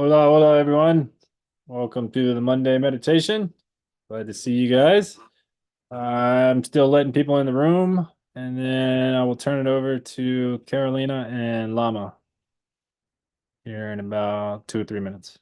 Hola, hola, everyone. Welcome to the Monday meditation. Glad to see you guys. I'm still letting people in the room, and then I will turn it over to Carolina and Lama here in about 2 or 3 minutes.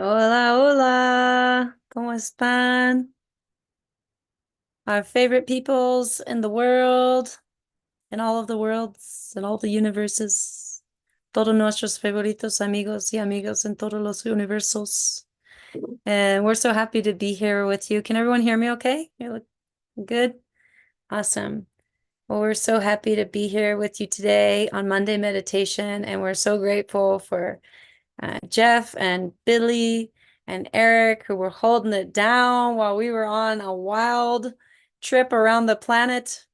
Hola, hola. ¿Cómo están? Our favorite peoples in the world, in all of the worlds, in all the universes. Todos nuestros favoritos amigos y amigas en todos los universos. And we're so happy to be here with you. Can everyone hear me okay? You look good? Awesome. Well, we're so happy to be here with you today on Monday Meditation, and we're so grateful for Jeff and Billy and Eric, who were holding it down while we were on a wild trip around the planet.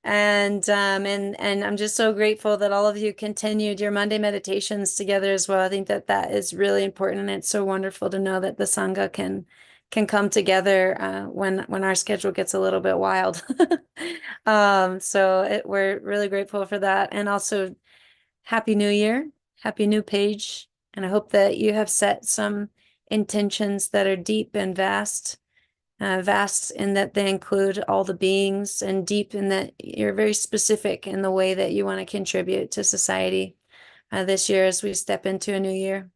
And I'm just so grateful that all of you continued your Monday meditations together as well. I think that that is really important, and it's so wonderful to know that the Sangha can come together when our schedule gets a little bit wild. We're really grateful for that, and also Happy New Year, Happy New Page. And I hope that you have set some intentions that are deep and vast, vast in that they include all the beings, and deep in that you're very specific in the way that you want to contribute to society this year as we step into a new year.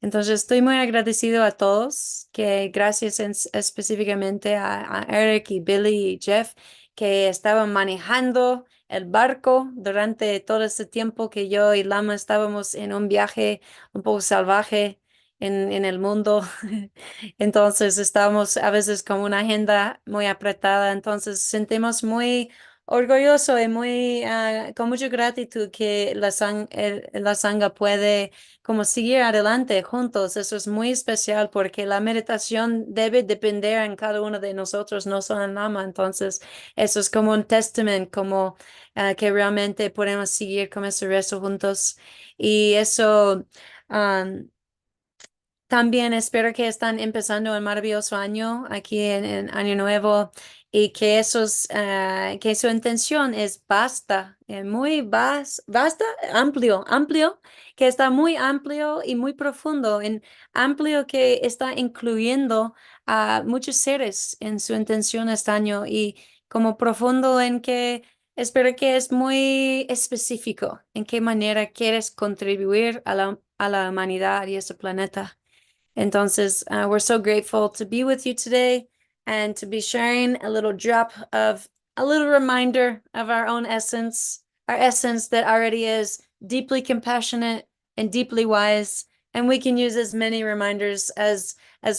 Entonces, estoy muy agradecido a todos, que gracias específicamente a Eric y Billy y Jeff, que estaban manejando el barco durante todo ese tiempo que yo y Lama estábamos en un viaje un poco salvaje en el mundo. Entonces, estábamos a veces con una agenda muy apretada, entonces sentimos muy orgulloso y muy con mucha gratitud que la Sangha puede como seguir adelante juntos. Eso es muy especial porque la meditación debe depender en cada uno de nosotros, no solo en Lama. Entonces, eso es como un testament, como que realmente podemos seguir con ese rezo juntos. Y eso, um, también espero que están empezando un maravilloso año aquí en Año Nuevo, y que que su intención es basta, basta, amplio, amplio, que está muy amplio y muy profundo, en amplio que está incluyendo a muchos seres en su intención este año, y como profundo en que espero que es muy específico en qué manera quieres contribuir a a la humanidad y ese planeta. Entonces, we're so grateful to be with you today and to be sharing a little drop of a little reminder of our own essence, our essence that already is deeply compassionate and deeply wise. And we can use as many reminders as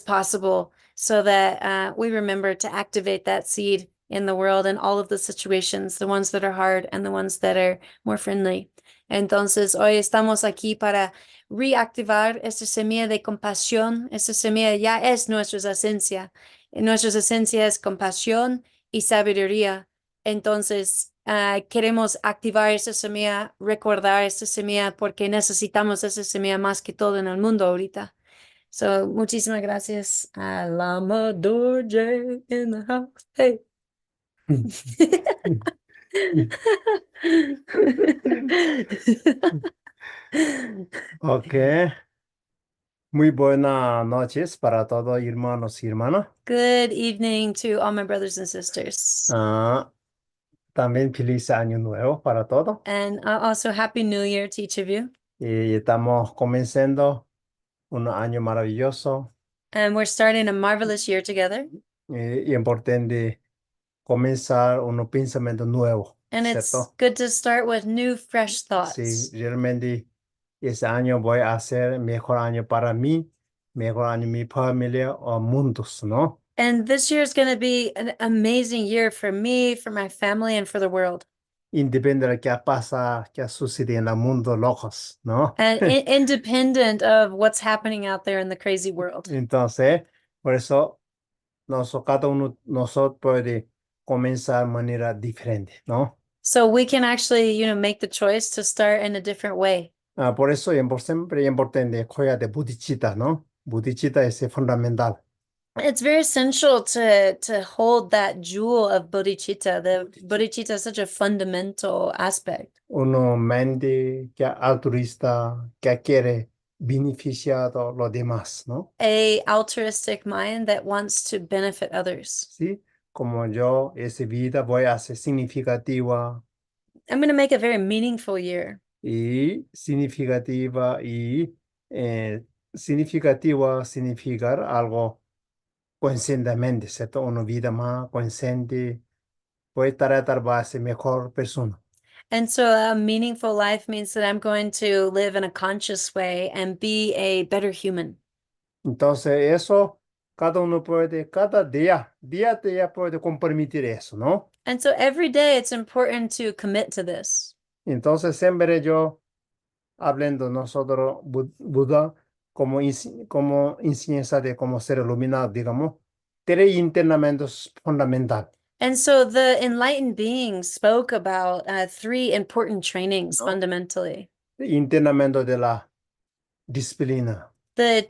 possible so that we remember to activate that seed in the world in all of the situations, the ones that are hard and the ones that are more friendly. Entonces, hoy estamos aquí para reactivar esa semilla de compasión. Esa semilla ya es nuestra esencia. Nuestra esencia es compasión y sabiduría. Entonces, queremos activar esa semilla, recordar esa semilla, porque necesitamos esa semilla más que todo en el mundo ahorita. So, muchísimas gracias a Lama Dorje in the house. Hey. Ok, muy buenas noches para todos hermanos y hermanas. Good evening to all my brothers and sisters. Ah, también feliz año nuevo para todos. And also Happy New Year to each of you. Y estamos comenzando un año maravilloso. And we're starting a marvelous year together. Y importante comenzar unos pensamientos nuevos, And it's ¿cierto? good to start with new, fresh Sí, thoughts. realmente ese año voy a hacer mejor año para mí, mejor año mi familia o mundos, ¿no? And this year is going to be an amazing year for me, for my family, and for the world. Independiente de qué pasa, qué sucede en el mundo locos, ¿no? And independent of what's happening out there in the crazy world. Entonces, por eso cada uno nosotros puede comenzar de manera diferente, ¿no? So we can actually, make the choice to start in a different way. Por eso siempre es importante juega de bodhicitta, ¿no? Bodhicitta es fundamental. It's very essential to hold that jewel of bodhicitta. The bodhicitta is such a fundamental aspect. Uno mente que altruista, que quiere beneficiar a los demás, ¿no? A altruistic mind that wants to benefit others. ¿Sí? Como yo, esa vida voy a ser significativa I'm going to make a very meaningful year. significativa significativa significar algo conscientemente, ¿cierto? Una vida más consciente, puede tratar va a ser mejor persona. And so a meaningful life means that I'm going to live in a conscious way and be a better human. Entonces, eso, cada uno puede, cada día puede comprometer eso, ¿no? And so every day it's important to commit to this. Entonces, siempre yo, hablando nosotros, Buda, como enseñanza de cómo ser iluminado, digamos, tres internamientos fundamentales. And so the enlightened beings spoke about three important trainings No. fundamentally. Internamiento de la disciplina, The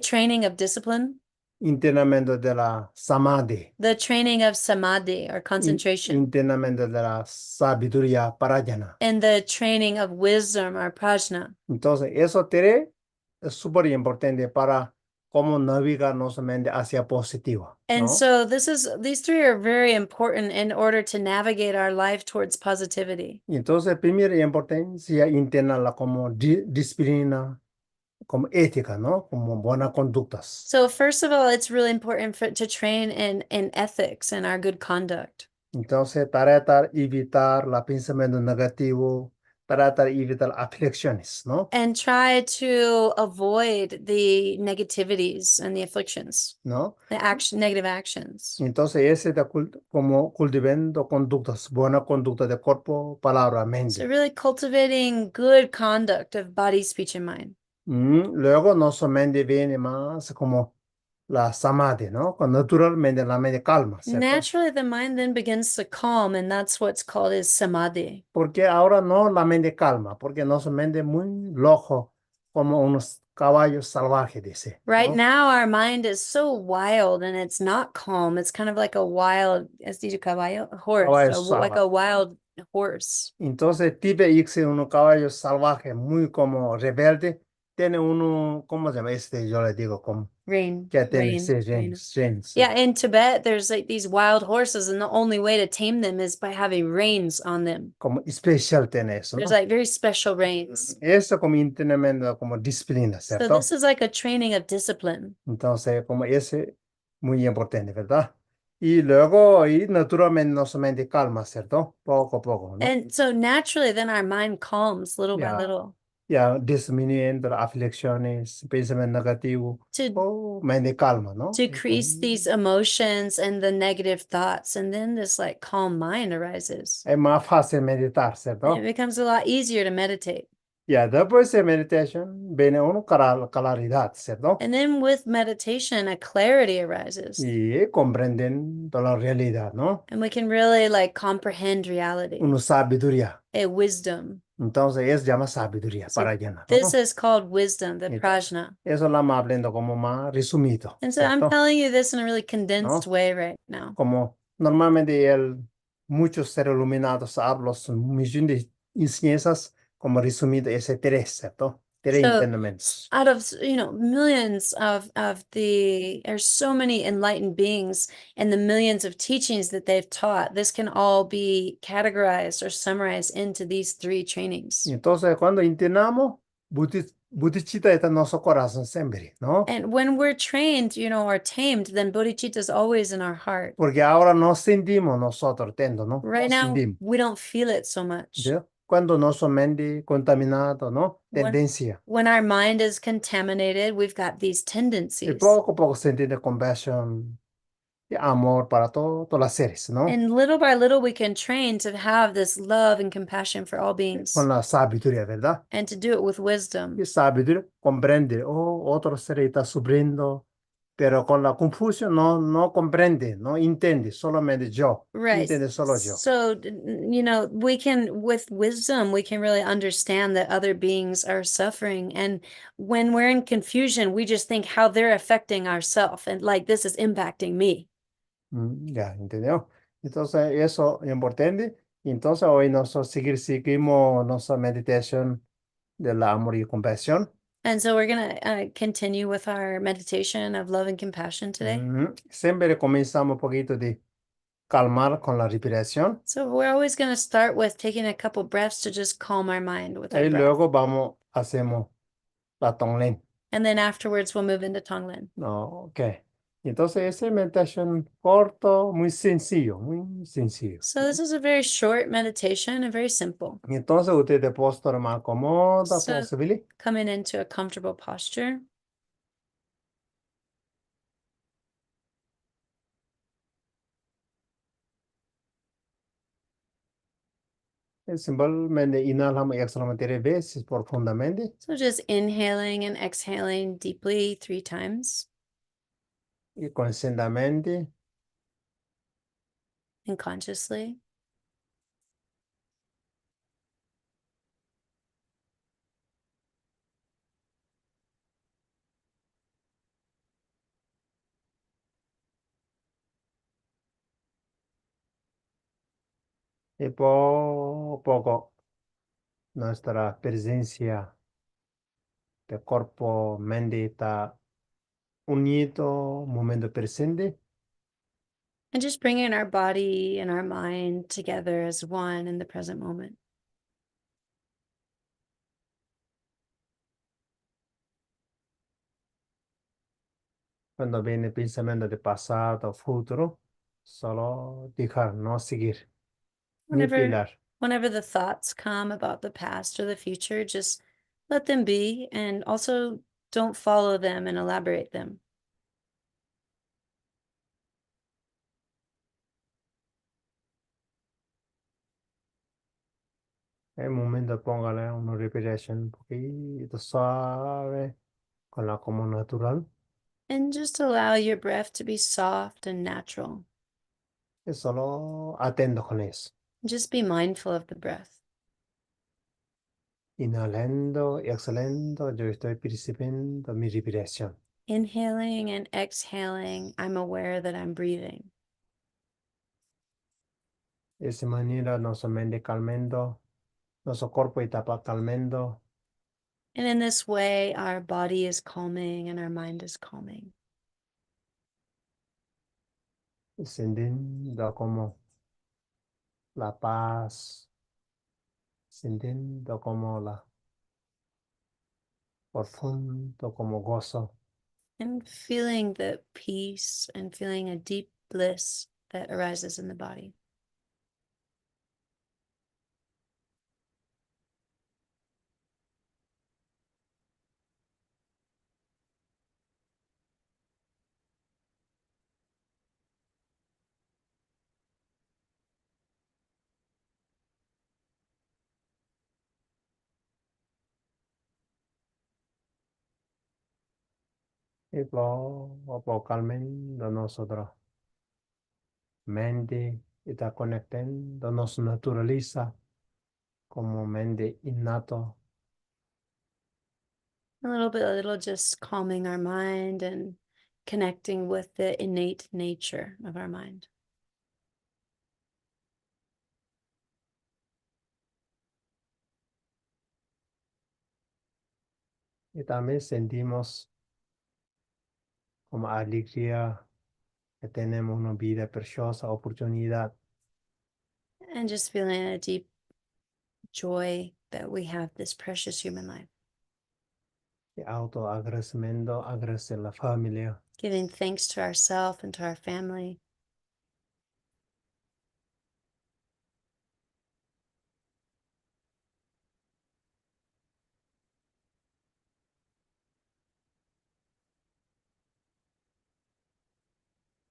training of discipline, internamiento de la samadhi, the training of samadhi or concentration, internamiento de la sabiduría parayana. and the training of wisdom or prajna. Entonces, eso tres es súper importante para cómo navegar nuestra mente hacia positivo, And ¿no? so these three are very important in order to navigate our life towards positivity. Y entonces, primera importancia interna la como disciplina, como ética, ¿no? Como buenas conductas. So first of all, it's really important to train in ethics and our good conduct. Entonces, tratar evitar los pensamientos negativos, tratar evitar aflicciones, ¿no? And try to avoid the negativities and the afflictions, ¿No? the negative actions. Entonces, ese de como cultivando conductas, buena conducta de cuerpo, palabra, So mente. really cultivating good conduct of body, speech, and mind. Luego, nuestra mente viene más como la samadhi, ¿no? Cuando naturalmente la mente calma, ¿cierto? Naturally, the mind then begins to calm, and that's what's called as samadhi. Porque ahora no la mente calma, porque nuestra mente es muy loco, como unos caballos salvajes, dice, Right ¿no? now, our mind is so wild and it's not calm. It's kind of like a wild, as dicho caballo, a horse, Caballo like a wild horse. Entonces, tipo irse unos caballos salvajes, muy como rebelde, tiene uno, ¿cómo se llama? Yo le digo, como que tiene reins. Yeah, in Tibet, there's like these wild horses, and the only way to tame them is by having reins on them. Como especial tiene eso, There's ¿no? like very special reins. Eso como internamente como disciplina, So ¿cierto? this is like a training of discipline. Entonces, como ese, muy importante, ¿verdad? Y luego, y naturalmente, nuestra mente calma, ¿cierto? Poco a poco, ¿no? And so naturally, then our mind calms little by Yeah. little Ya disminuyendo las aflicciones, pensamiento negativo, mente calma, ¿no? to decrease these emotions and the negative thoughts. And then this like calm mind arises. Es más fácil meditar, ¿cierto? It becomes a lot easier to meditate. Ya después de meditation viene una claridad, ¿cierto? And then with meditation, a clarity arises. Y comprenden toda la realidad, ¿no? And we can really like comprehend reality, Una sabiduría. a wisdom. Entonces es llama sabiduría So para llenar, This ¿no? is called wisdom, the It- prajna. Eso la más hablando como más resumido, And so I'm ¿cierto? telling you this in a really condensed way right now. Como normalmente muchos seres iluminados hablan millones de enseñanzas como resumido ese tres, ¿cierto? Tres So, entendimientos. Out of, millions of there's so many enlightened beings and the millions of teachings that they've taught, this can all be categorized or summarized into these three trainings. Y entonces cuando intentamos bodhicitta está en nuestro corazón siempre, ¿no? And when we're trained, or tamed, then bodhicitta is always in our heart. Porque ahora no sentimos nosotros tendo, ¿no? Right No now, sentimos. we don't feel it so much. ¿Ya? Cuando nuestra mente contaminado, ¿no? When- Tendencia. When our mind is contaminated, we've got these Y tendencies. poco a poco sentir de compasión y amor para todos los seres, ¿no? And little by little, we can train to have this love and compassion for all beings Con la sabiduría, ¿verdad? and to do it with wisdom. Y sabiduría comprende, otro ser está sufriendo, pero con la confusión no comprende, no entiende, solamente yo, Right. entiende solo yo. So, we can, with wisdom, we can really understand that other beings are suffering. And when we're in confusion, we just think how they're affecting ourselves and like this is impacting me. Ya, ¿entendió? Entonces, eso es importante. Entonces, hoy nosotros seguimos nuestra meditación del amor y compasión. And so we're going to continue with our meditation of love and compassion today. Siempre comenzamos un poquito de calmar con la respiración. So we're always going to start with taking a couple breaths to just calm our mind with our Y breath. luego hacemos la Tonglen. And then afterwards, we'll move into Tonglen. No, ok. Entonces, esa meditación corto, muy sencillo, muy sencillo. So this is a very short meditation and very simple. Entonces, usted postura más cómoda So- posible. Coming into a comfortable posture. Simplemente inhalamos y exhalamos 3 veces profundamente. So just inhaling and exhaling deeply 3 times Y conscientemente. and consciously. Y poco a poco nuestra presencia de cuerpo, mente está unido, momento presente. And just bringing our body and our mind together as one in the present moment. Cuando viene pensamiento de pasado, futuro, solo dejar, no seguir, ni pelear. Whenever the thoughts come about the past or the future, just let them be and also don't follow them and elaborate them. En momento póngale una respiración un poquito suave, con la como natural. And just allow your breath to be soft and natural. Y solo atento con eso. Just be mindful of the breath. Inhalando y exhalando, yo estoy percibiendo mi respiración. Inhaling and exhaling, I'm aware that I'm breathing. De esa manera, nuestra mente calmando, nuestro cuerpo está calmando. And in this way, our body is calming and our mind is calming. Y sintiendo como la paz, sintiendo como la profundo, como gozo. And feeling the peace and feeling a deep bliss that arises in the body. Y poco a poco calmando nosotros. Mente está conectando, nos naturaliza como mente innato. A little just calming our mind and connecting with the innate nature of our mind. Y también sentimos como alegría que tenemos una vida preciosa, oportunidad. And just feeling a deep joy that we have this precious human life. Y autoagradecimiento, agradecer a la familia. Giving thanks to ourselves and to our family.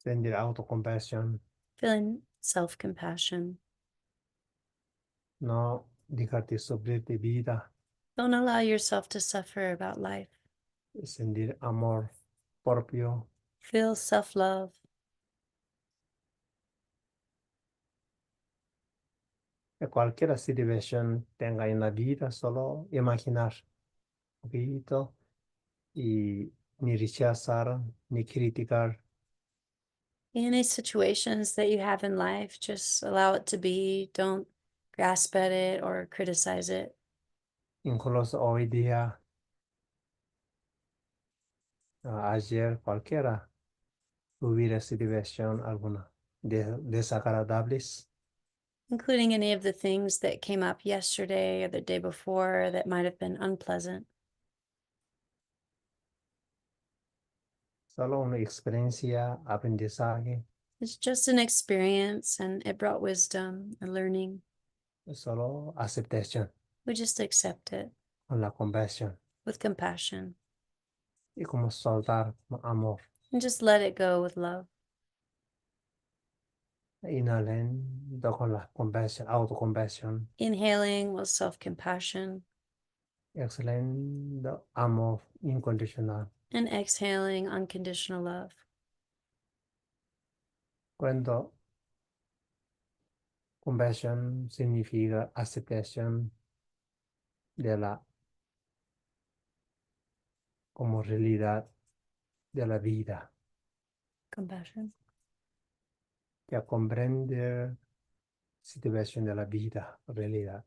Sentir autocompasión. Feeling self-compassion. No dejarte sufrir de vida. Don't allow yourself to suffer about life. Sentir amor propio. Feel self-love. De cualquier situación tenga en la vida, solo imaginar un poquito y ni rechazar ni criticar. Any situations that you have in life, just allow it to be. Don't grasp at it or criticize it. Incluso hoy día, ayer, cualquiera hubiera situación alguna desagradables. Including any of the things that came up yesterday or the day before that might have been unpleasant. Solo una experiencia, aprendizaje, It's just an experience and it brought wisdom and learning. solo aceptación We just accept it con la compasión with compassion y como soltar amor. and just let it go with love. Inhalando con la compasión, autocompasión, Inhaling with self-compassion exhalando amor incondicional. and exhaling unconditional love. Cuando compasión significa aceptación de la como realidad de la vida, Compassion. ya comprender situación de la vida, realidad.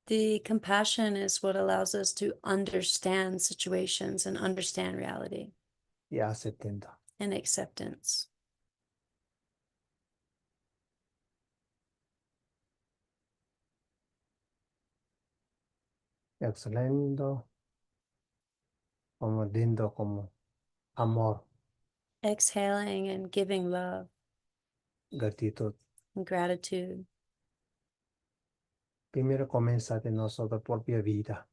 The compassion is what allows us to understand situations and understand reality Y aceptando. and acceptance. Exhalando como dando como amor, Exhaling and giving love gratitud. and gratitude. Primero comienza de nuestra propia vida.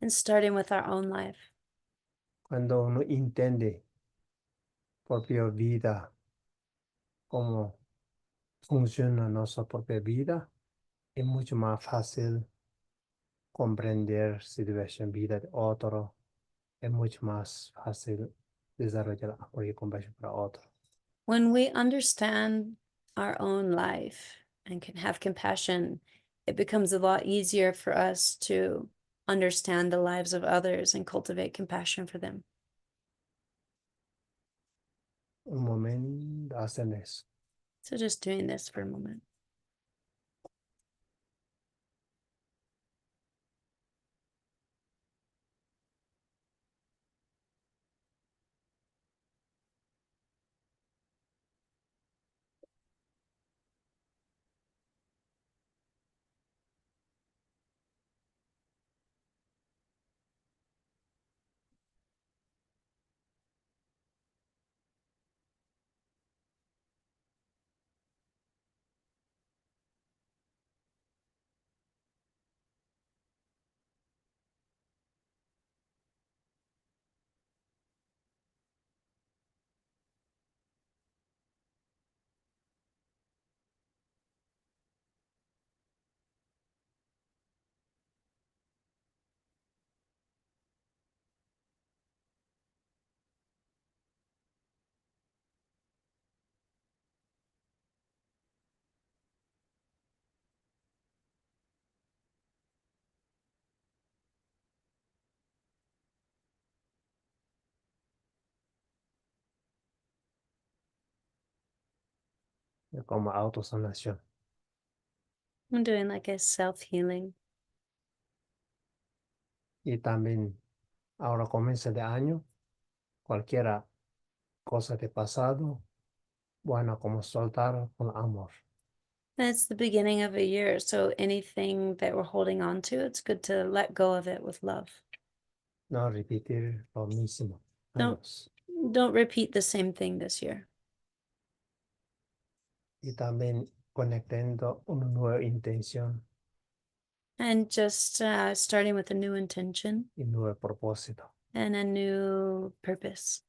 And starting with our own life. Cuando uno entiende propia vida, cómo funciona nuestra propia vida, es mucho más fácil comprender situación vida de otro. Es mucho más fácil desarrollar amor y compasión para otro. When we understand our own life and can have compassion, it becomes a lot easier for us to understand the lives of others and cultivate compassion for them. Un momento hacen eso. So just doing this for a moment. Como autosanación. I'm doing like a self-healing. Y también ahora comienza de año, cualquiera cosa de pasado, bueno, como soltar con amor. And it's the beginning of a year, so anything that we're holding on to, it's good to let go of it with love. no repetir lo mismo. Don't- años. Don't repeat the same thing this year. Y también conectando una nueva intención And just starting with a new intention y nuevo propósito. and a new purpose.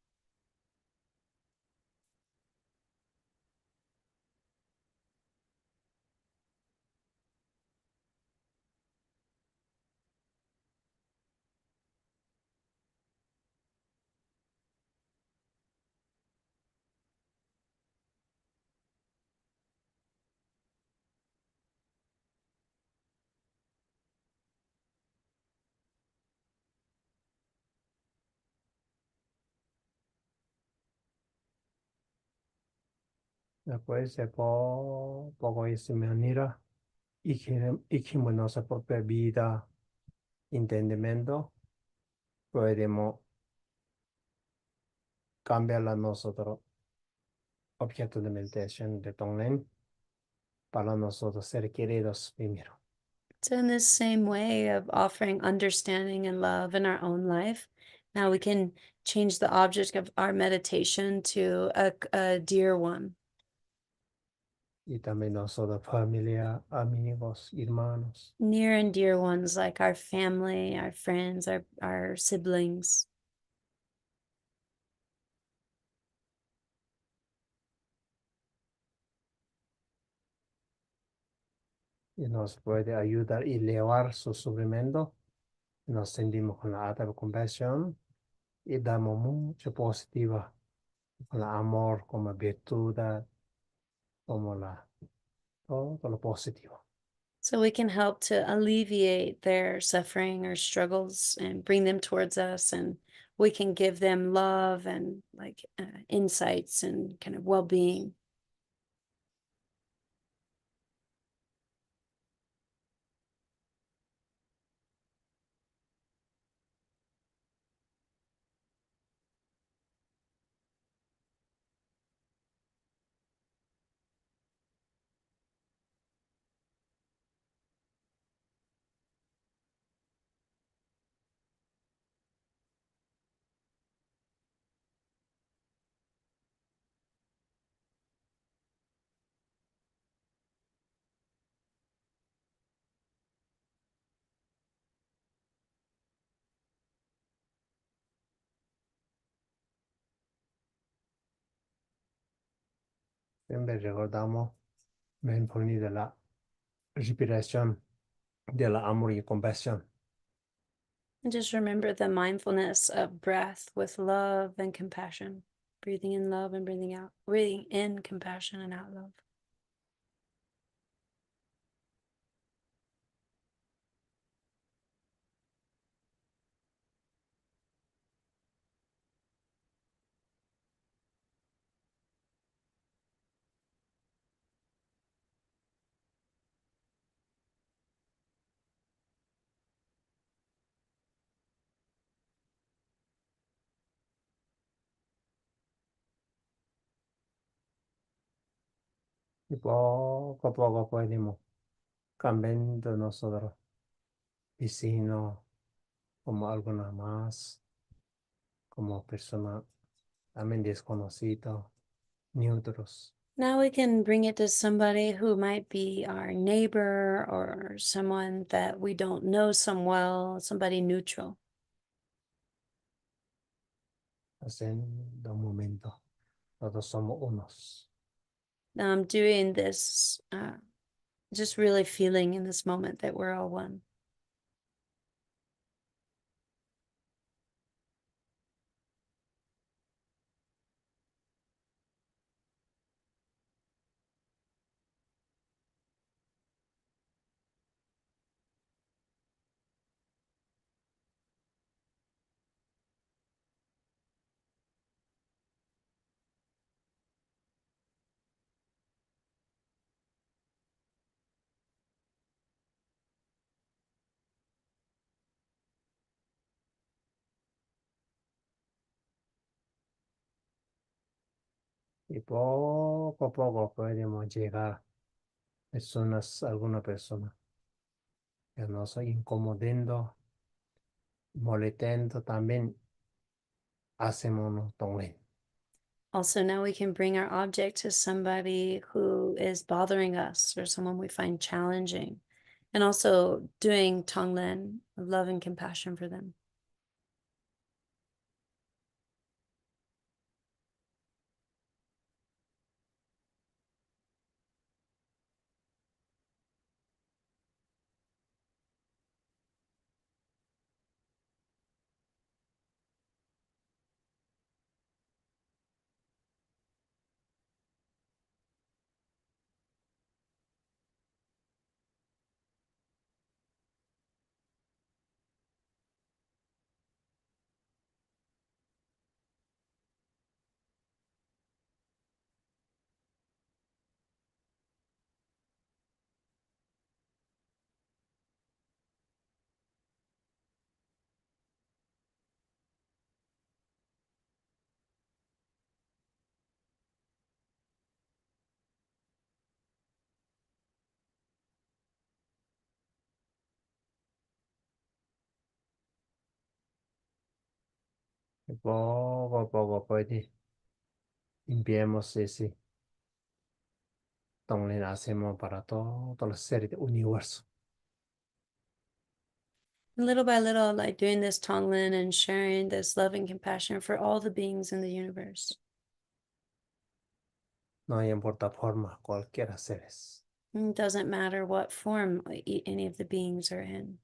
Después de poco de esa manera, hicimos nuestra propia vida, entendimiento, podemos cambiar a nosotros objeto de meditación de Tonglen para nosotros ser queridos primero. So, in this same way of offering understanding and love in our own life, now we can change the object of our meditation to a dear one. Y también nosotros, familia, amigos, hermanos. Near and dear ones like our family, our friends, our siblings. Y nos puede ayudar y elevar su sufrimiento. Nos sentimos con la alta compasión y damos mucho positiva, con el amor como virtud, como todo lo positivo. So we can help to alleviate their suffering or struggles and bring them towards us, and we can give them love and like insights and kind of well-being. Siempre recordamos mindfulness de la respiración, de la amor y compasión. And just remember the mindfulness of breath with love and compassion, breathing in love and breathing out, breathing in compassion and out love. Y poco a poco podemos cambiando nosotros, vecinos, como alguna más, como persona también desconocido, neutros. Now we can bring it to somebody who might be our neighbor or someone that we don't know some well, somebody neutral. Haciendo un momento, todos somos unos. Now I'm doing this, just really feeling in this moment that we're all one. Y poco a poco podemos llegar alguna persona que nos incomodando molestando también hacemos un tonglen. Also, now we can bring our object to somebody who is bothering us or someone we find challenging. And also doing Tonglen, love and compassion for them. Y poco a poco de enviamos ese tonglen hacemos para todos los seres del universo. And little by little, like doing this Tonglen and sharing this love and compassion for all the beings in the universe. No importa forma, cualquiera seres. It doesn't matter what form any of the beings are in.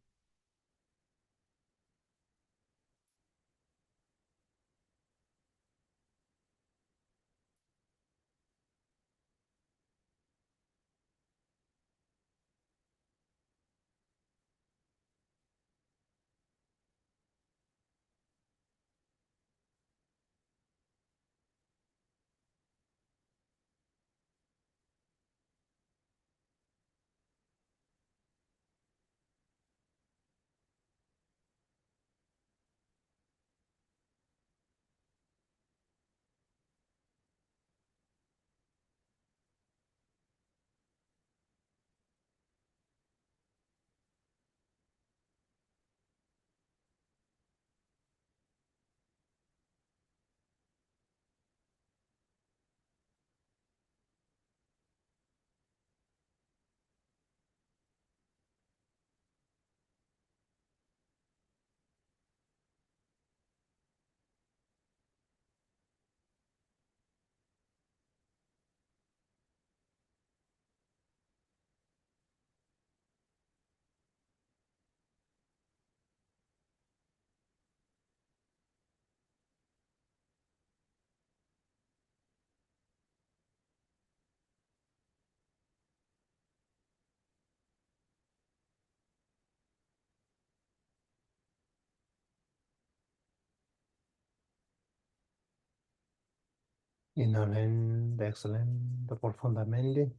Inhalen, exhalando profundamente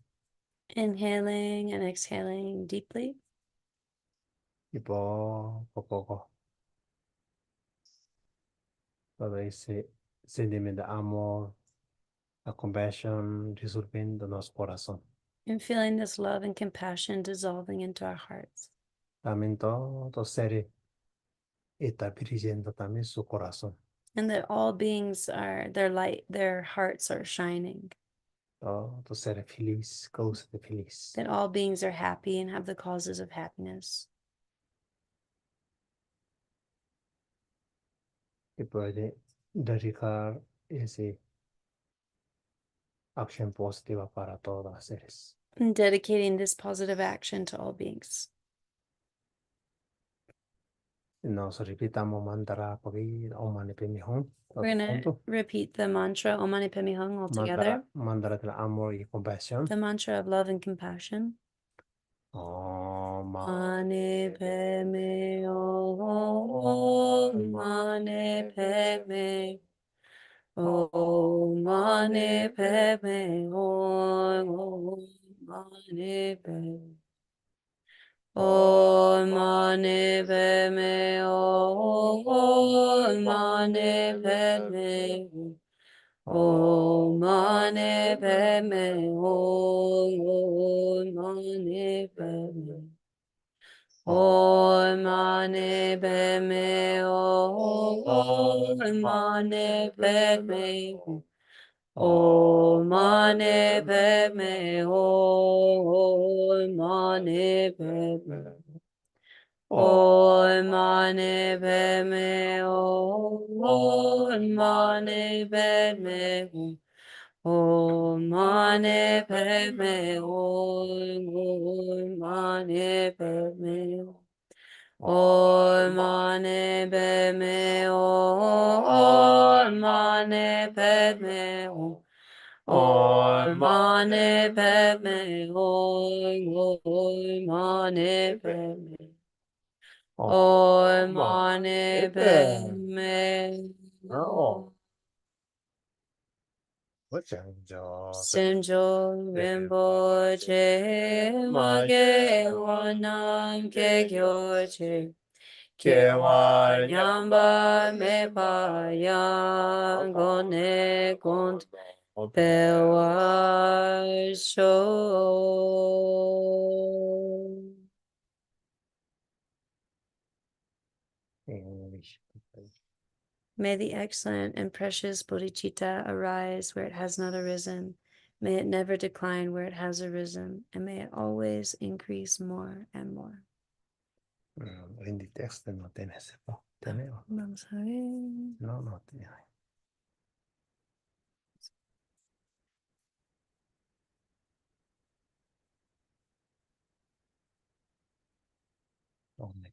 Inhaling and exhaling deeply. y poco a poco todo ese sentimiento de amor, la compasión disolviendo en nuestro corazón. And feeling this love and compassion dissolving into our hearts. También todo ser está brillando también su corazón. And that all beings are, their light, their hearts are shining. Todo ser feliz, causa de feliz. That all beings are happy and have the causes of happiness. Y puede dedicar esa acción positiva para todos los seres. And dedicating this positive action to all beings. Nos repitamos mantra porque Om Mani Padme Hum. We're going to repeat the mantra Om Mani Padme Hum all together. Mantra del amor y compasión. The mantra of love and compassion. Om Mani Padme Hum, Mani Padme Om Mani Padme Hum, Mani Padme Om Mani Padme Om Mani Padme Om Mani Padme Om Mani Padme Om mani padme hum. Om mani padme hum. Om mani padme hum. Om mani padme hum. Om mani padme hum. Om mani padme hum. Om mani padme hum. Om mani padme hum. Om mani padme hum. Om mani padme hum. Om mani padme hum. Om mani padme hum. Om mani padme hum. Senjo Rinpoche Mage Wanam Kekyoche Kewa Nyamba Mepa Yangone Kunt Pewa Sho. English. May the excellent and precious bodhicitta arise where it has not arisen. May it never decline where it has arisen, and may it always increase more and more. En el texto no tiene ese, ¿no? ¿Tiene? Vamos a ver. No, no tiene. ¿Dónde?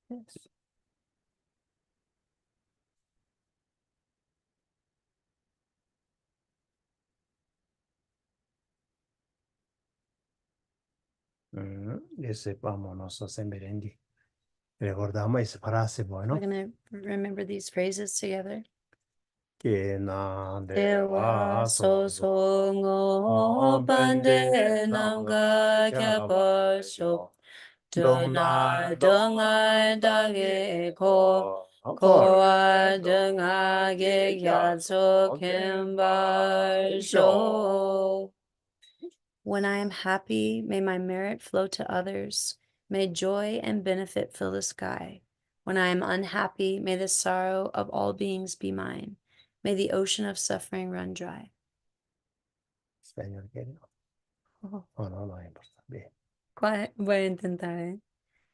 Yes. Ese vámonos a Semberendi. Recordamos esa frase, bueno, We're going to remember these phrases together. que na de Dewa wa so so so ngo pande namga kyapa sho. Dona donga dage ko koa donga ge gyatso kimba sho. When I am happy, may my merit flow to others. May joy and benefit fill the sky. When I am unhappy, may the sorrow of all beings be mine. May the ocean of suffering run dry. español querido. Oh. Oh, no, no importa. Bien. Voy a intentar, ¿eh?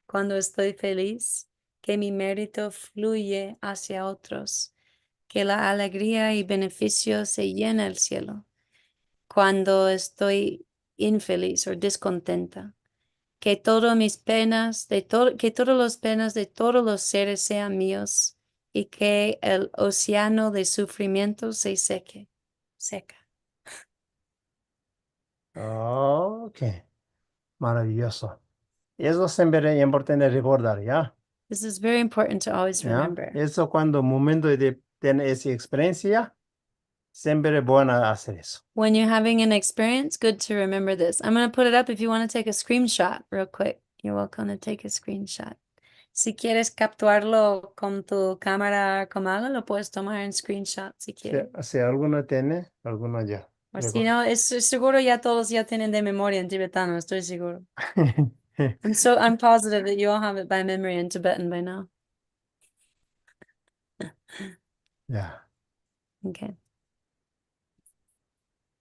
Cuando estoy feliz, que mi mérito fluye hacia otros, que la alegría y beneficio se llena el cielo. Cuando estoy infeliz o descontenta, que todas mis penas, que todas las penas de todos los seres sean míos y que el océano de sufrimiento se seca. Ok. Maravilloso. Eso siempre es importante recordar, ¿ya? This is very important to always ¿Ya? remember. Eso cuando momento de tener esa experiencia, siempre es bueno hacer eso. When you're having an experience, good to remember this. I'm going to put it up if you want to take a screenshot real quick. You're welcome to take a screenshot. Si quieres capturarlo con tu cámara como algo, lo puedes tomar en screenshot si quieres. Si alguno tiene, alguno ya. O si no, seguro ya todos ya tienen de memoria en tibetano, estoy seguro. I'm positive that you all have it by memory in Tibetan by now. Yeah. Okay.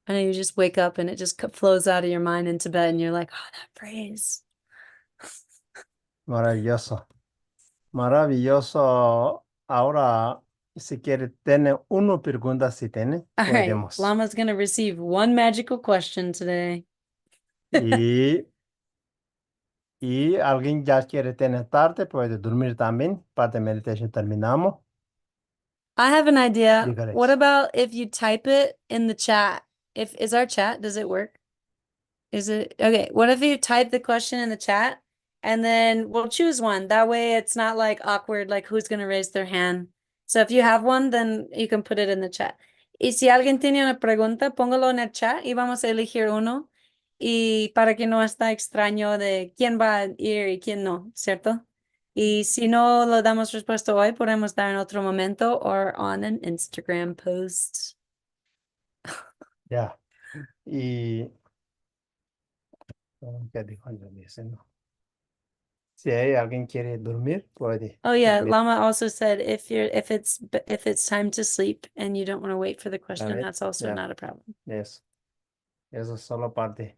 I know you just wake up and it just flows out of your mind in Tibetan. You're like, oh, that phrase. Maravilloso. Maravilloso. Ahora, si quiere, tiene una pregunta, si tiene, All right, podemos. Lama's going to receive one magical question today. Y alguien ya quiere tener tarde, puede dormir también. Parte de meditación terminamos. I have an idea. Dígales. What about if you type it in the chat? Is our chat, does it work? Is it okay? What if you type the question in the chat and then we'll choose one? That way it's not like awkward, like who's gonna raise their hand. So if you have one, then you can put it in the chat. Y si alguien tiene una pregunta, póngalo en el chat y vamos a elegir uno. Y para que no está extraño de quién va a ir y quién no, ¿cierto? Y si no lo damos respuesta hoy, podemos dar en otro momento or on an Instagram post. Ya. Y ¿qué dijo Andrés? No. Si hay alguien quiere dormir, puede. Oh yeah, dormir. Lama also said if it's time to sleep and you don't want to wait for the question, ver, that's also ya. not a problem. Eso. Eso es solo parte.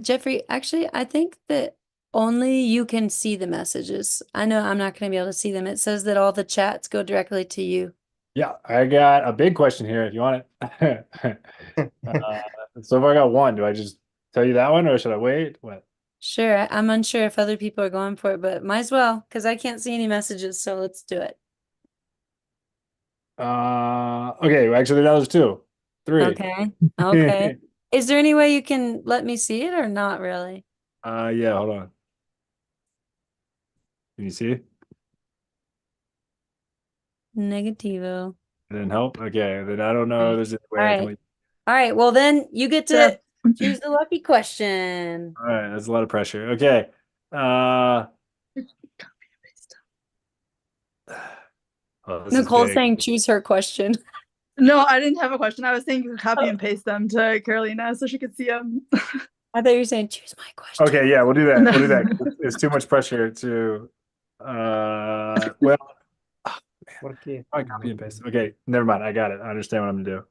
Jeffrey, actually, I think that only you can see the messages. I know I'm not going to be able to see them. It says that all the chats go directly to you. Yeah, I got a big question here if you want it. So far I got one. Do I just tell you that one or should I wait? What? Sure, I'm unsure if other people are going for it, but might as well because I can't see any messages, so let's do it. Okay, actually that was two. Three. Okay. Okay. Is there any way you can let me see it or not really? Yeah, hold on. Can you see? Negativo. Didn't help? Okay, then I don't know. There's a way I can Alright. let All right, well then you get to Yeah. choose the lucky question. All right, that's a lot of pressure. Okay. Oh, this is Nicole's big. saying choose her question. No, I didn't have a question. I was saying you could copy and paste them to Carolina so she could see them. I thought you were saying choose my question. Okay, yeah, we'll do that. No. We'll do that. It's too much pressure to well, Porque I copy and paste. Okay, never mind. I got it. I understand what I'm gonna do.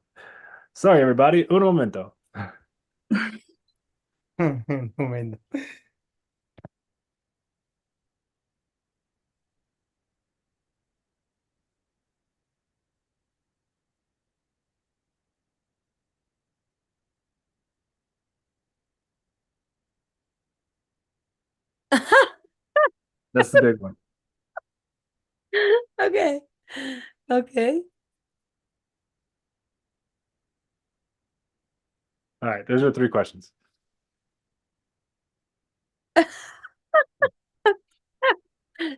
Sorry, everybody. Un momento. Un momento. That's the big one. Okay. Okay. All right, those are three questions.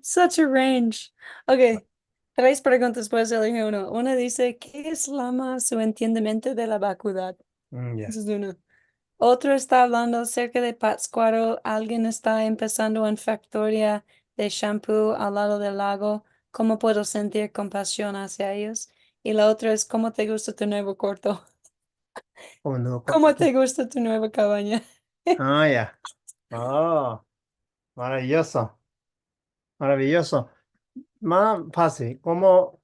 Such a range. Okay. Tres preguntas puedes elegir uno. Una dice, ¿qué es Lama su entiendimiento de la vacuidad? Ya. Esa es una. Otro está hablando acerca de Pátzcuaro. Alguien está empezando en factoría de shampoo al lado del lago. ¿Cómo puedo sentir compasión hacia ellos? Y la otra es, ¿cómo te gusta tu nuevo corto? Oh, no, ¿Cómo te gusta tu nueva cabaña? Ah, ya. Oh, maravilloso. Maravilloso. Más fácil. Como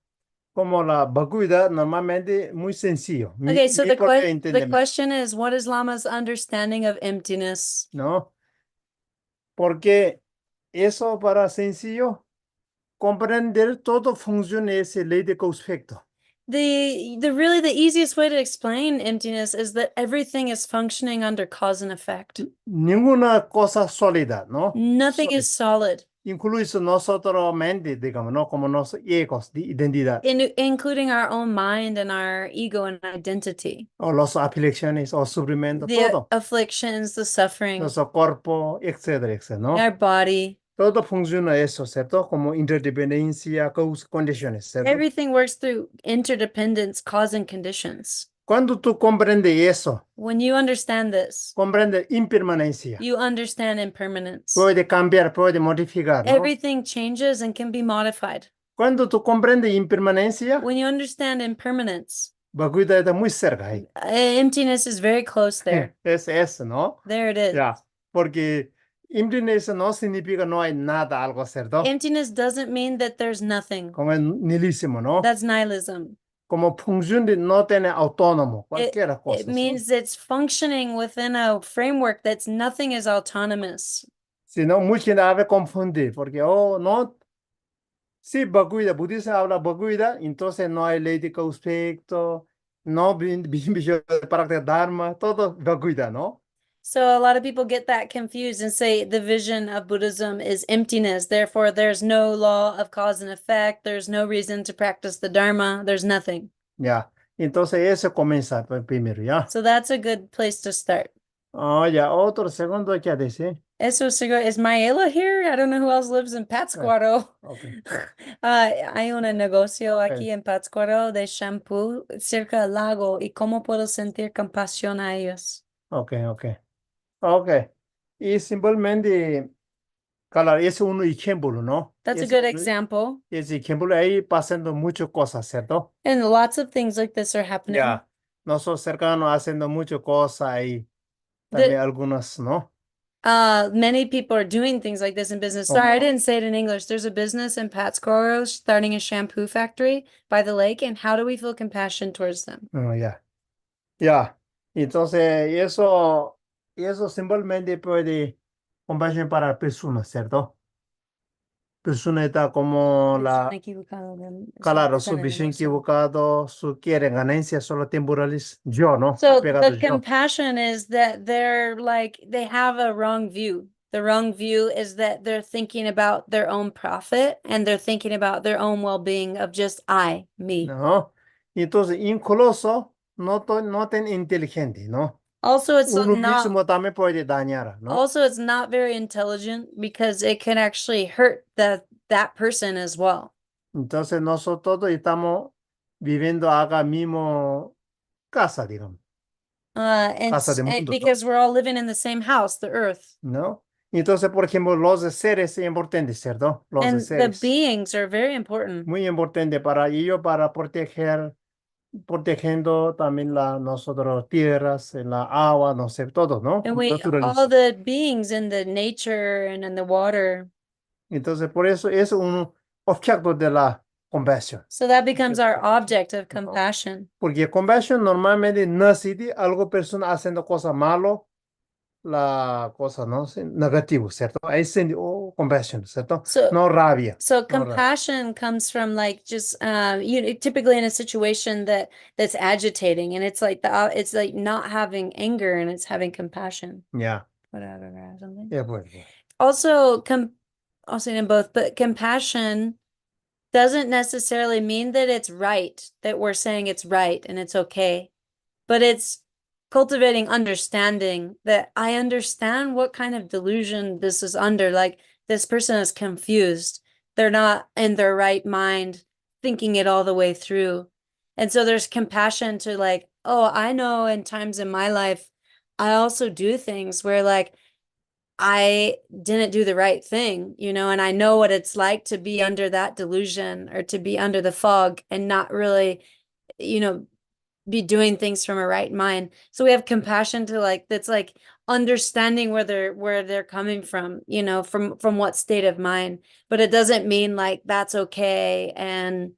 la vacuidad normalmente muy sencillo. Okay, so the propio the entendimiento, question is, what is Lama's understanding of emptiness? ¿no? Porque eso para sencillo, comprender todo funciona esa ley de causa-efecto. Really the easiest way to explain emptiness is that everything is functioning under cause and effect. Ninguna cosa sólida, ¿no? Nothing is solid, Incluso nosotros mente, digamos, ¿no? Como los egos de identidad. including our own mind and our ego and identity. O las aflicciones o sufrimiento, The todo. afflictions, the suffering, Nuestro cuerpo, etcétera, etcétera, ¿no? our body, Todo funciona eso, ¿cierto? Como interdependencia, condiciones, ¿cierto? everything works through interdependence, cause and conditions. Cuando tú comprendes eso, When you understand this, comprende impermanencia, you understand impermanence. puede cambiar, puede modificar, ¿no? Everything changes and can be modified. Cuando tú comprendes impermanencia, When you understand impermanence, vacuidad está muy cerca ahí. emptiness is very close there. Es eso, ¿no? There it is. Ya, porque emptiness no significa no hay nada, algo, ¿cierto? Emptiness doesn't mean that there's nothing. Como es nihilísimo, ¿no? That's nihilism. Como función de no tener autónomo, It, cualquier cosa. it means it's functioning within a framework that's nothing is autonomous. Si no, mucha gente a confundir, porque, oh, no, sí, vacuidad, budismo habla vacuidad, entonces no hay ley de causa-efecto, no práctica dharma, todo vacuidad, ¿no? So a lot of people get that confused and say the vision of Buddhism is emptiness. Therefore, there's no law of cause and effect. There's no reason to practice the Dharma. There's nothing. Ya, entonces eso comienza primero, ¿ya? So that's a good place to start. Oh, ya, otro segundo, ¿qué dice? Eso seguro. Is Mayela here? I don't know who else lives in Pátzcuaro. Okay. Hay un negocio Okay. aquí en Pátzcuaro de shampoo cerca del lago y cómo puedo sentir compasión a ellos. Ok. Y simplemente Claro, es un ejemplo, ¿no? That's a Es good un- example. Ese ejemplo ahí pasando muchas cosas, ¿cierto? And lots of things like this are happening. Ya, nosotros cercanos haciendo muchas cosas ahí, The- también algunas, ¿no? Many people are doing things like this in business. Sorry, I didn't say it in English. There's a business in Pátzcuaro starting a shampoo factory by the lake, and how do we feel compassion towards them? Ya, ya. Entonces, eso simplemente puede compasión para personas, ¿cierto? Persona está como Visión equivocada claro, basada su en visión emoción. equivocado, su quiere ganancias solo temporales, yo, ¿no? So Apegado the yo. compassion is that they're like they have a wrong view. The wrong view is that they're thinking about their own profit and they're thinking about their own well-being of just I, me. ¿No? Entonces, incluso no tan inteligente, ¿no? Also, it's Uno not mismo también puede dañar, ¿no? also it's not very intelligent because it can actually hurt that person as well. Entonces, nosotros todos estamos viviendo acá mismo casa, digamos, casa de mundo, Because we're all living in the same house, the earth. ¿no? Entonces, por ejemplo, los seres es importante, ¿cierto? Los And the seres. beings are very important. Muy importante para ello, para protegiendo también nosotros tierras, en la agua, no sé, todo, ¿no? And all Naturaleza. the beings in the nature and in the water. Entonces, por eso es un objeto de la compasión. So that becomes our object of compassion. Porque compasión normalmente necesita algo persona haciendo cosas malo, la cosa, ¿no? Sí, negativo, ¿cierto? Ahí se compasión, ¿cierto? So No rabia. so no rabia. compassion comes from like just typically in a situation that's agitating and it's like it's like not having anger and it's having compassion. Ya, Whatever or something. ya, pues. Also I'll say them both, but compassion doesn't necessarily mean that it's right, that we're saying it's right and it's okay, but it's cultivating understanding that I understand what kind of delusion this is under. Like this person is confused. They're not in their right mind, thinking it all the way through. And so there's compassion to like, oh, I know in times in my life, I also do things where like I didn't do the right thing, and I know what it's like to be under that delusion or to be under the fog and not really, be doing things from a right mind. So we have compassion to like that's like understanding where they're coming from, from what state of mind. But it doesn't mean like that's okay and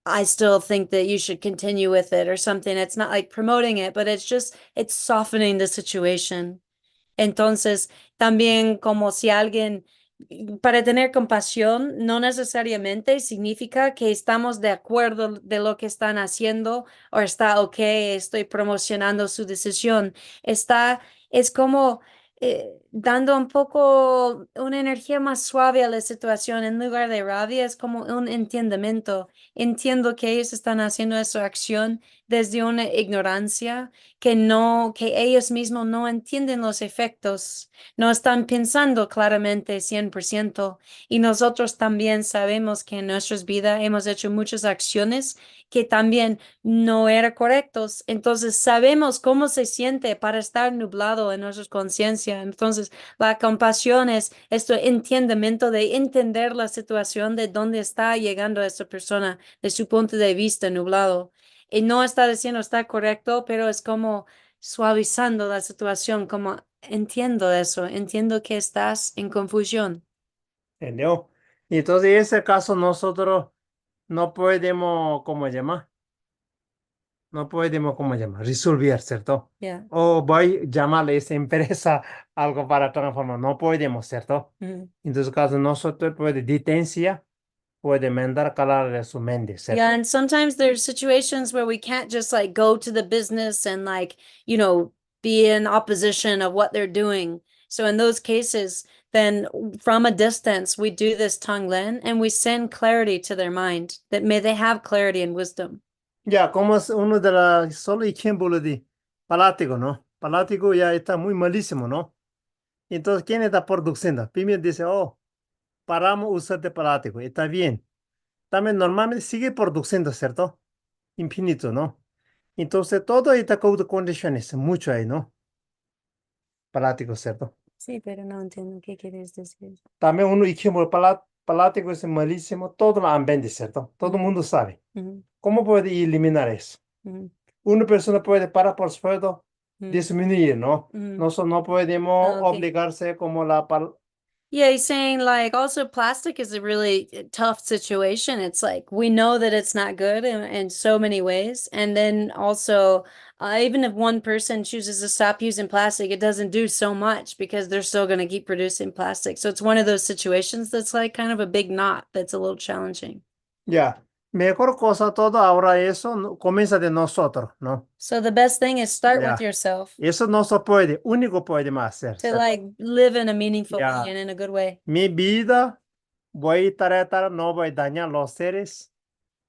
I still think that you should continue with it or something. It's not like promoting it, but it's softening the situation. Entonces, también como si alguien, para tener compasión, no necesariamente significa que estamos de acuerdo de lo que están haciendo o está ok, estoy promocionando su decisión. Es como dando un poco una energía más suave a la situación en lugar de rabia, es como un entendimiento. Entiendo que ellos están haciendo esa acción desde una ignorancia que ellos mismos no entienden los efectos, no están pensando claramente 100%. Y nosotros también sabemos que en nuestras vidas hemos hecho muchas acciones que también no eran correctos. Entonces sabemos cómo se siente para estar nublado en nuestra conciencia. Entonces la compasión es este entendimiento de entender la situación de dónde está llegando esta persona, de su punto de vista nublado. Y no está diciendo está correcto, pero es como suavizando la situación, como entiendo eso, entiendo que estás en confusión. ¿Entendió? Y entonces, en ese caso, nosotros no podemos, ¿cómo llamar? No podemos, ¿cómo llamar? Resolver, ¿cierto? Yeah. O voy a llamarle a esa empresa algo para transformar. No podemos, ¿cierto? Mhm. En todo caso, nosotros puede detencia, puede mandar calar de su mente, ¿cierto? Yeah, and sometimes there's situations where we can't just like go to the business and like, be in opposition of what they're doing. So in those cases, then from a distance, we do this Tonglen and we send clarity to their mind that may they have clarity and wisdom. Ya, como es uno de los solo ejemplos de Palático, ¿no? Palático ya está muy malísimo, ¿no? Entonces, ¿quién está produciendo? Primero dice, oh, paramos usar de Palático, está bien. También normalmente sigue produciendo, ¿cierto? Infinito, ¿no? Entonces, todo está con condiciones, mucho ahí, ¿no? Palático, ¿cierto? Sí, pero no entiendo qué quieres decir. También uno ikimul palático es malísimo, todo lo han vendido, ¿cierto? Todo el mundo sabe. Ujú, ¿Cómo puede eliminar eso? ujú, Una persona puede parar por sueldo, ujú, disminuir, ¿no? ujú. Nosotros no podemos Ah, ok. obligarse como la Yeah, he's saying like also plastic is a really tough situation. It's like we know that it's not good in so many ways. And then also, even if one person chooses to stop using plastic, it doesn't do so much because they're still going to keep producing plastic. So it's one of those situations that's like kind of a big knot that's a little challenging. Ya, mejor cosa todo ahora eso comienza de nosotros, ¿no? So the best thing is start with Yeah. yourself Eso no se puede, único puede más hacer. to ¿cierto? like live in a meaningful Yeah. way and in a good way. Mi vida voy a tratar, no voy a dañar los seres,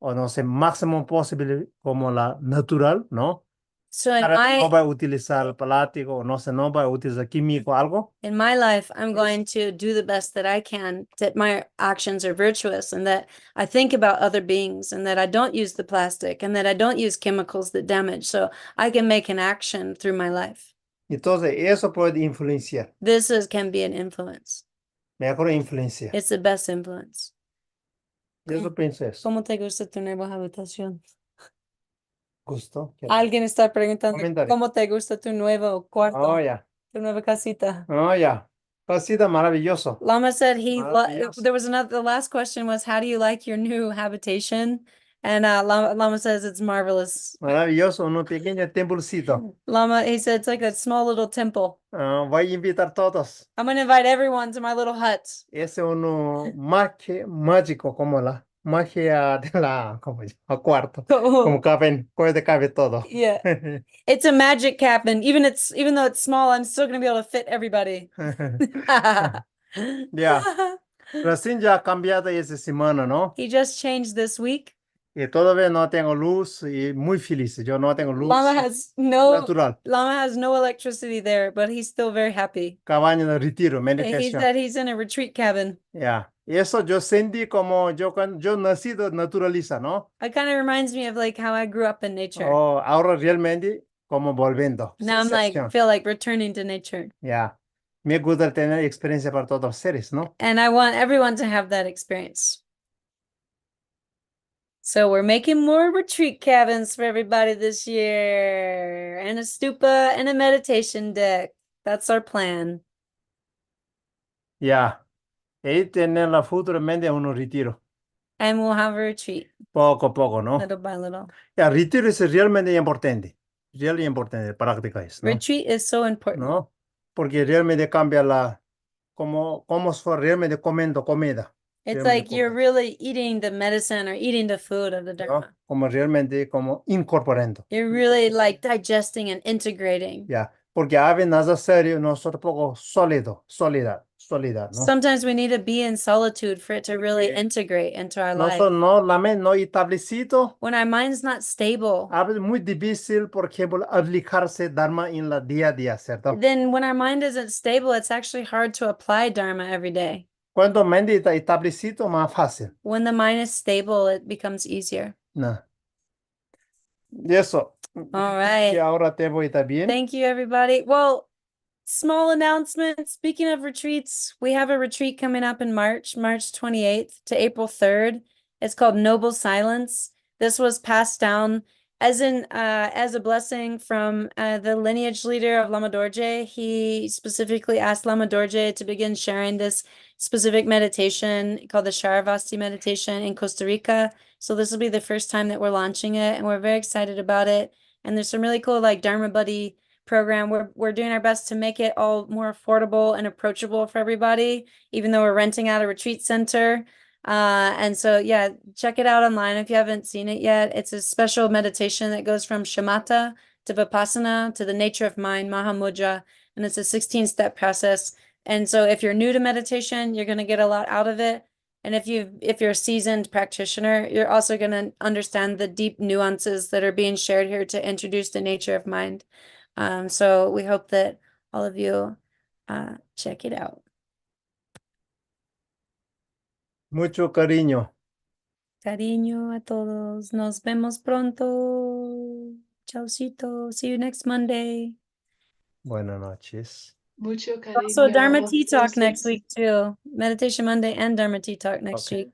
o no sé, máximo posible como la natural, ¿no? So in No my voy a utilizar plástico, no sé, no voy a utilizar químico, algo. in my life, I'm going to do the best that I can, that my actions are virtuous and that I think about other beings and that I don't use the plastic and that I don't use chemicals that damage. So I can make an action through my life. Entonces, eso puede influenciar, This can be an influence. mejor influencia. It's the best influence. Eso pienso eso. ¿Cómo te gusta tu nueva habitación? Gusto. Alguien está preguntando, Comentario. ¿cómo te gusta tu nuevo cuarto, Oh, ya. tu nueva casita? Oh, ya. Casita maravilloso. Lama said Maravilloso. there was the last question was, how do you like your new habitation? And Lama says it's marvelous. Maravilloso, un pequeño templecito. Lama, he said it's like a small little temple. Voy a invitar todos. I'm gonna invite everyone to my little hut. Es uno mágico como la magia de la como cuarto. Como cabe todo. Yeah, it's a magic cabin. Even though it's small, I'm still gonna be able to fit everybody. Ya. Recién ya ha cambiado esa semana, ¿no? He just changed this week. Y todavía no tengo luz y muy feliz. Yo no tengo luz Lama has no electricity there, but he's still very happy. Cabaña de retiro, He meditación. said he's in a retreat cabin. Ya. Y eso yo sentí como yo nacido naturaliza, ¿no? It kind of reminds me of like how I grew up in nature. Oh, ahora realmente como volviendo. Now I'm like, Sensación. feel like returning to nature. Ya. Me gusta tener experiencia para todos los seres, ¿no? And I want everyone to have that experience. So we're making more retreat cabins for everybody this year, and a stupa and a meditation deck. That's our plan. Ya. Y tener la futuramente un retiro. And we'll have a retreat Poco a poco, ¿no? little by little. Ya, retiro es realmente importante. Realmente importante práctica es, ¿no? Retreat is so important. ¿No? Porque realmente cambia como si fuera realmente comiendo comida. It's Realmente like you're really eating the medicine or eating the food of the ¿no? Dharma. Como realmente como incorporando. You're really like digesting and integrating. Ya. Porque a veces nada serio, nosotros poco sólida, ¿no? Sometimes we need to be in solitude for it to really integrate into our life. Nosotros no, la mente no establecido, When our mind's not stable, a veces muy difícil, por ejemplo, aplicarse Dharma en la día a día, ¿cierto? then when our mind isn't stable, it's actually hard to apply Dharma every day. Cuando mente está establecido, más fácil. When the mind is stable, it becomes easier. No. Y eso. All right. Y ahora te voy a estar bien. Thank you, everybody. Well, small announcement. Speaking of retreats, we have a retreat coming up in March 28th to April 3rd. It's called Noble Silence. This was passed down as a blessing from the lineage leader of Lama Dorje. He specifically asked Lama Dorje to begin sharing this specific meditation called the Sharavasti meditation in Costa Rica. So this will be the first time that we're launching it, and we're very excited about it. And there's some really cool like Dharma Buddy program. We're doing our best to make it all more affordable and approachable for everybody, even though we're renting out a retreat center. And so yeah, check it out online if you haven't seen it yet. It's a special meditation that goes from shamatha to vipassana to the nature of mind, Mahamudra, and it's a 16-step process. And so if you're new to meditation, you're going to get a lot out of it. And if you're a seasoned practitioner, you're also going to understand the deep nuances that are being shared here to introduce the nature of mind. So we hope that all of you check it out. Mucho cariño. Cariño a todos. Nos vemos pronto. Chaucito. See you next Monday. Buenas noches. Mucho Also, Dharma cariño. Tea Talk next Dulces. week too. Meditation Monday and Dharma Tea Talk next Okay. week.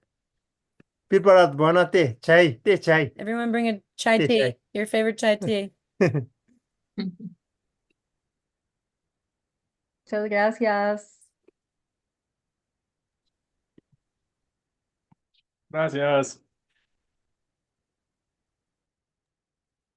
Prepare buona tea, chai. Everyone bring a chai Tea, tea, chai. your favorite chai tea. Muchas gracias. Gracias.